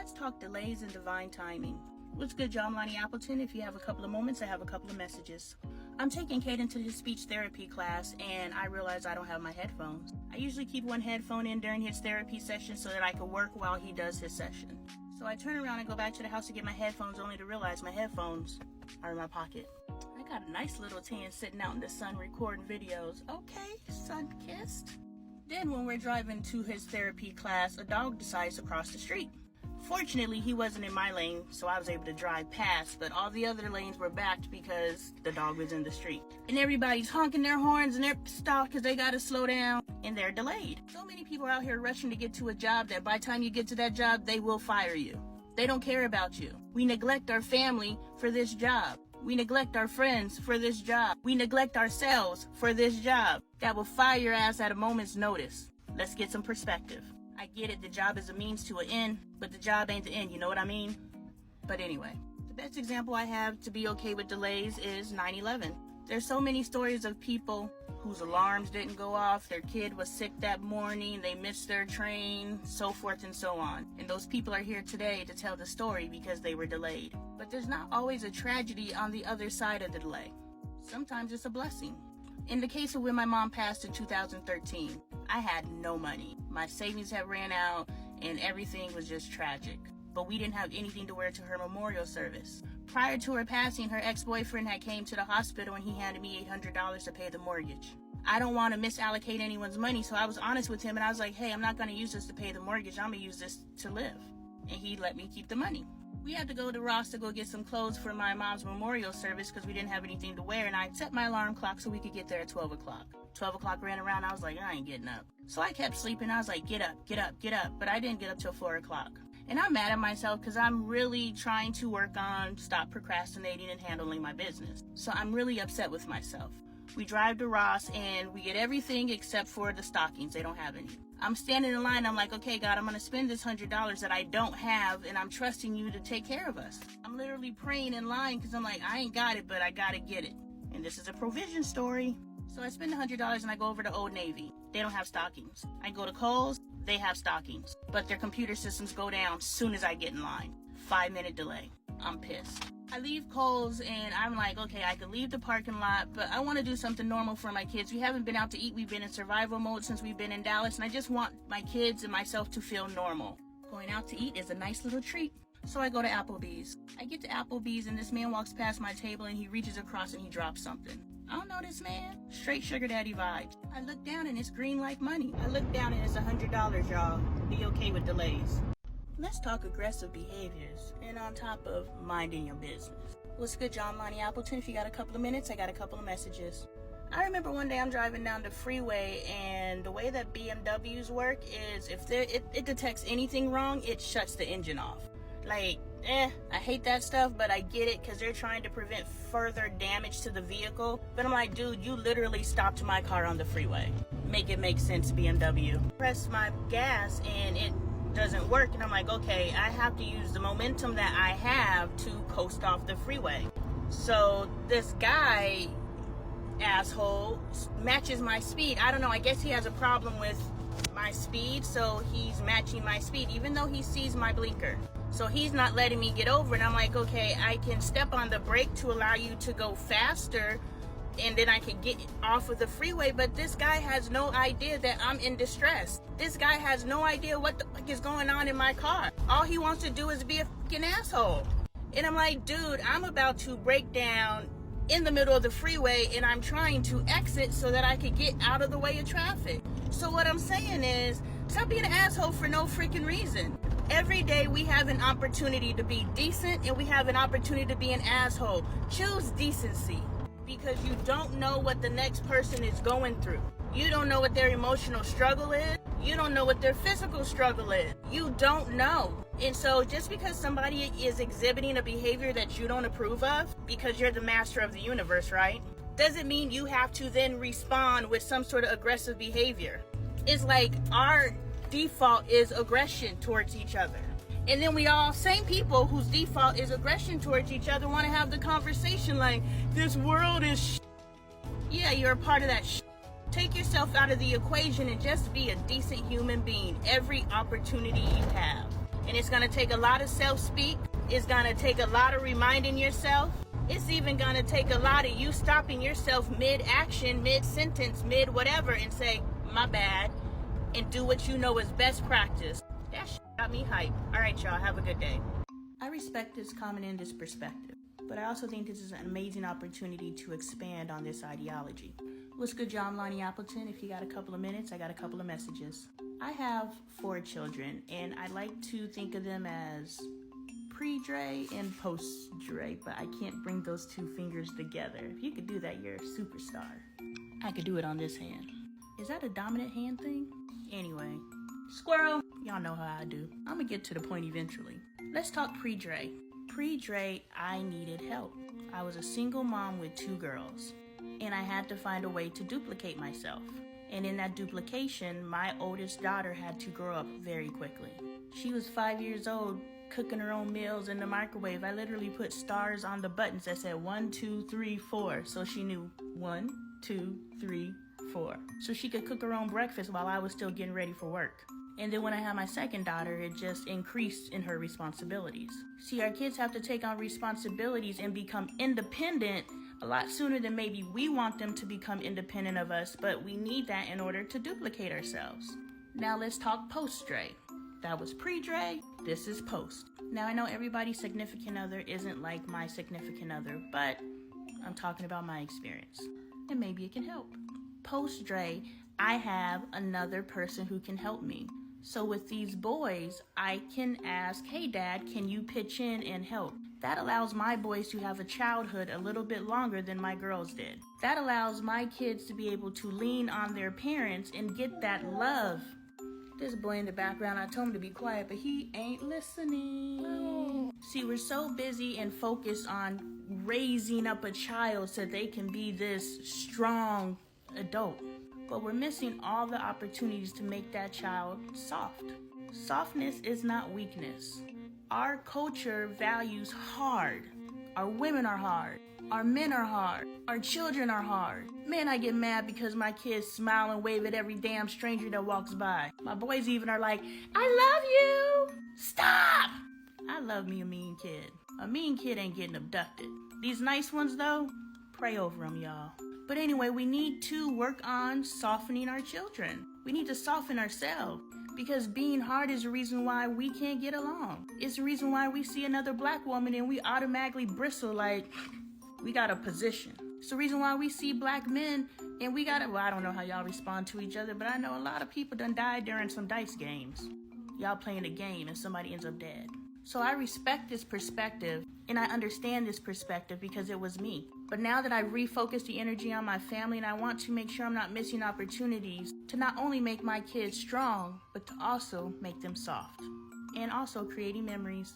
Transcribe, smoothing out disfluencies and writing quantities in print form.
Let's talk delays and divine timing. What's good, y'all? I'm Lonnie Appleton. If you have a couple of moments, I have a couple of messages. I'm taking Caden to his speech therapy class, and I realize I don't have my headphones. I usually keep one headphone in during his therapy session so that I can work while he does his session. So I turn around and go back to the house to get my headphones, only to realize my headphones are in my pocket. I got a nice little tan sitting out in the sun recording videos. Okay, sun-kissed. Then when we're driving to his therapy class, a dog decides to cross the street. Fortunately, he wasn't in my lane, so I was able to drive past, but all the other lanes were backed because the dog was in the street. And everybody's honking their horns and they're stopped because they gotta slow down, and they're delayed. So many people are out here rushing to get to a job that by the time you get to that job, they will fire you. They don't care about you. We neglect our family for this job. We neglect our friends for this job. We neglect ourselves for this job that will fire your ass at a moment's notice. Let's get some perspective. I get it, the job is a means to an end, but the job ain't the end, you know what I mean? But anyway, the best example I have to be okay with delays is 9/11. There's so many stories of people whose alarms didn't go off, their kid was sick that morning, they missed their train, so forth and so on. And those people are here today to tell the story because they were delayed. But there's not always a tragedy on the other side of the delay. Sometimes it's a blessing. In the case of when my mom passed in 2013, I had no money. My savings had ran out and everything was just tragic. But we didn't have anything to wear to her memorial service. Prior to her passing, her ex-boyfriend had came to the hospital and he handed me $800 to pay the mortgage. I don't want to misallocate anyone's money, so I was honest with him and I was like, hey, I'm not going to use this to pay the mortgage. I'm going to use this to live. And he let me keep the money. We had to go to Ross to go get some clothes for my mom's memorial service because we didn't have anything to wear, and I set my alarm clock so we could get there at 12 o'clock. 12 o'clock ran around, I was like, I ain't getting up. So I kept sleeping, I was like, get up, get up, get up, but I didn't get up till 4 o'clock. And I'm mad at myself because I'm really trying to work on stop procrastinating and handling my business. So I'm really upset with myself. We drive to Ross and we get everything except for the stockings, they don't have any. I'm standing in line, I'm like, okay, God, I'm going to spend this $100 that I don't have, and I'm trusting you to take care of us. I'm literally praying in line because I'm like, I ain't got it, but I got to get it. And this is a provision story. So I spend $100 and I go over to Old Navy. They don't have stockings. I go to Kohl's, they have stockings, but their computer systems go down as soon as I get in line. 5-minute delay. I'm pissed. I leave Kohl's and I'm like, okay, I could leave the parking lot, but I want to do something normal for my kids. We haven't been out to eat. We've been in survival mode since we've been in Dallas, and I just want my kids and myself to feel normal. Going out to eat is a nice little treat. So I go to Applebee's. I get to Applebee's and this man walks past my table and he reaches across and he drops something. I don't know this man. Straight sugar daddy vibes. I look down and it's green like money. I look down and it's $100, y'all. Be okay with delays. Let's talk aggressive behaviors and on top of minding your business. What's good, y'all? I'm Lonnie Appleton. If you got a couple of minutes, I got a couple of messages. I remember one day I'm driving down the freeway and the way that BMWs work is if it detects anything wrong, it shuts the engine off. Like, I hate that stuff, but I get it because they're trying to prevent further damage to the vehicle. But I'm like, dude, you literally stopped my car on the freeway. Make it make sense, BMW. Press my gas and it doesn't work, and I'm like, okay, I have to use the momentum that I have to coast off the freeway. So this guy, asshole, matches my speed. I don't know, I guess he has a problem with my speed, so he's matching my speed even though he sees my blinker. So he's not letting me get over, and I'm like, okay, I can step on the brake to allow you to go faster and then I can get off of the freeway, but this guy has no idea that I'm in distress. This guy has no idea what the fuck is going on in my car. All he wants to do is be a fucking asshole. And I'm like, dude, I'm about to break down in the middle of the freeway and I'm trying to exit so that I could get out of the way of traffic. So what I'm saying is, stop being an asshole for no freaking reason. Every day we have an opportunity to be decent and we have an opportunity to be an asshole. Choose decency. Because you don't know what the next person is going through. You don't know what their emotional struggle is. You don't know what their physical struggle is. You don't know. And so just because somebody is exhibiting a behavior that you don't approve of, because you're the master of the universe, right? Doesn't mean you have to then respond with some sort of aggressive behavior. It's like our default is aggression towards each other. And then we all, same people whose default is aggression towards each other, want to have the conversation like, this world is Yeah, you're a part of that Take yourself out of the equation and just be a decent human being every opportunity you have. And it's gonna take a lot of self-speak. It's gonna take a lot of reminding yourself. It's even gonna take a lot of you stopping yourself mid-action, mid-sentence, mid-whatever, and say, my bad, and do what you know is best practice. That shit got me hyped. All right, y'all, have a good day. I respect this comment and this perspective, but I also think this is an amazing opportunity to expand on this ideology. What's good, y'all? I'm Lonnie Appleton. If you got a couple of minutes, I got a couple of messages. I have 4 children, and I like to think of them as pre-Dre and post-Dre, but I can't bring those 2 fingers together. If you could do that, you're a superstar. I could do it on this hand. Is that a dominant hand thing? Anyway, squirrel, y'all know how I do. I'm gonna get to the point eventually. Let's talk pre-Dre. Pre-Dre, I needed help. I was a single mom with 2 girls, and I had to find a way to duplicate myself. And in that duplication, my oldest daughter had to grow up very quickly. She was 5 years old, cooking her own meals in the microwave. I literally put stars on the buttons that said 1, 2, 3, 4. So she knew 1, 2, 3, 4. So she could cook her own breakfast while I was still getting ready for work. And then when I had my second daughter, it just increased in her responsibilities. See, our kids have to take on responsibilities and become independent a lot sooner than maybe we want them to become independent of us, but we need that in order to duplicate ourselves. Now let's talk post-Dre. That was pre-Dre, this is post. Now I know everybody's significant other isn't like my significant other, but I'm talking about my experience, and maybe it can help. Post-Dre, I have another person who can help me. So with these boys, I can ask, hey dad, can you pitch in and help? That allows my boys to have a childhood a little bit longer than my girls did. That allows my kids to be able to lean on their parents and get that love. This boy in the background, I told him to be quiet, but he ain't listening. No. See, we're so busy and focused on raising up a child so they can be this strong adult. But we're missing all the opportunities to make that child soft. Softness is not weakness. Our culture values hard. Our women are hard. Our men are hard. Our children are hard. Man, I get mad because my kids smile and wave at every damn stranger that walks by. My boys even are like, I love you. Stop. I love me a mean kid. A mean kid ain't getting abducted. These nice ones though, pray over them, y'all. But anyway, we need to work on softening our children. We need to soften ourselves, because being hard is the reason why we can't get along. It's the reason why we see another black woman and we automatically bristle like we got a position. It's the reason why we see black men and we gotta, well, I don't know how y'all respond to each other, but I know a lot of people done died during some dice games. Y'all playing a game and somebody ends up dead. So I respect this perspective and I understand this perspective because it was me. But now that I've refocused the energy on my family, and I want to make sure I'm not missing opportunities to not only make my kids strong, but to also make them soft. And also creating memories.